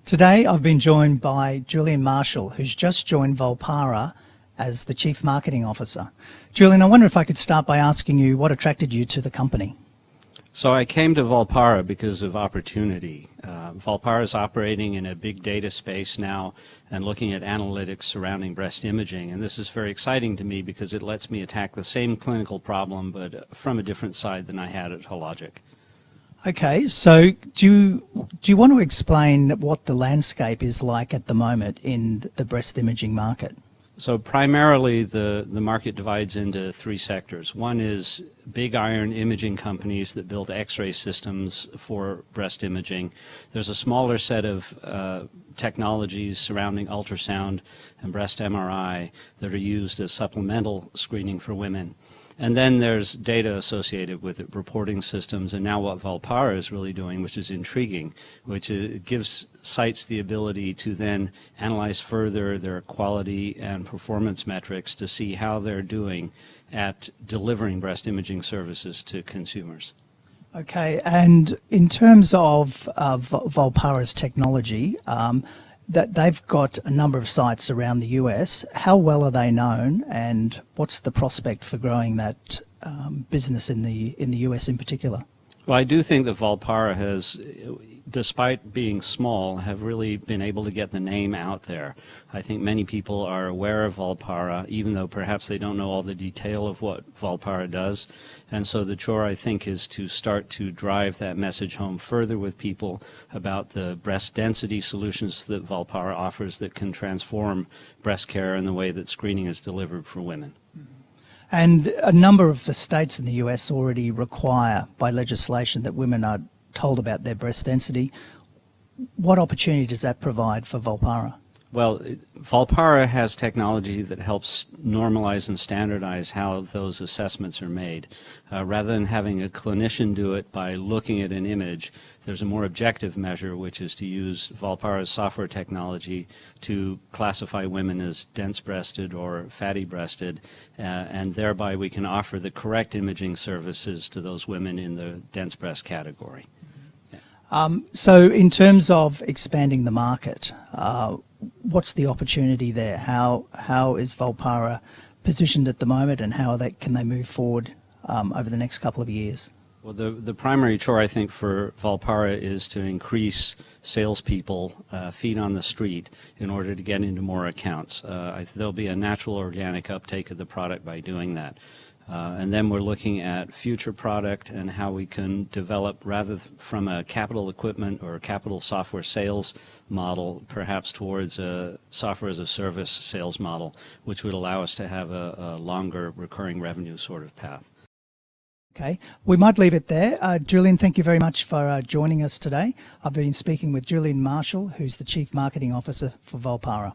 Today I've been joined by Julian Marshall, who's just joined Volpara as the Chief Marketing Officer. Julian, I wonder if I could start by asking you what attracted you to the company. So I came to Volpara because of opportunity. Volpara is operating in a big data space now and looking at analytics surrounding breast imaging, and this is very exciting to me because it lets me attack the same clinical problem but from a different side than I had at Hologic. Okay, so do you want to explain what the landscape is like at the moment in the breast imaging market? So primarily the market divides into three sectors. One is big iron imaging companies that build X-ray systems for breast imaging. There's a smaller set of technologies surrounding ultrasound and breast MRI that are used as supplemental screening for women. And then there's data associated with it, reporting systems, and now what Volpara is really doing, which is intriguing, which gives sites the ability to then analyze further their quality and performance metrics to see how they're doing at delivering breast imaging services to consumers. Okay, and in terms of Volpara's technology, that they've got a number of sites around the US. How well are they known, and what's the prospect for growing that business in the US in particular? Well, I do think that Volpara has, despite being small, have really been able to get the name out there. I think many people are aware of Volpara, even though perhaps they don't know all the detail of what Volpara does. And so the chore, I think, is to start to drive that message home further with people about the breast density solutions that Volpara offers that can transform breast care and the way that screening is delivered for women. And a number of the states in the US already require, by legislation, that women are told about their breast density. What opportunity does that provide for Volpara? Well, Volpara has technology that helps normalize and standardize how those assessments are made. Rather than having a clinician do it by looking at an image, there's a more objective measure, which is to use Volpara's software technology to classify women as dense-breasted or fatty-breasted, and thereby we can offer the correct imaging services to those women in the dense breast category. So in terms of expanding the market, what's the opportunity there? How is Volpara positioned at the moment, and how can they move forward over the next couple of years? Well, the primary chore, I think, for Volpara is to increase salespeople, feet on the street, in order to get into more accounts. There'll be a natural organic uptake of the product by doing that. And then we're looking at future product and how we can develop, rather from a capital equipment or capital software sales model, perhaps towards a software as a service sales model, which would allow us to have a longer recurring revenue sort of path. Okay, we might leave it there. Julian, thank you very much for joining us today. I've been speaking with Julian Marshall, who's the Chief Marketing Officer for Volpara.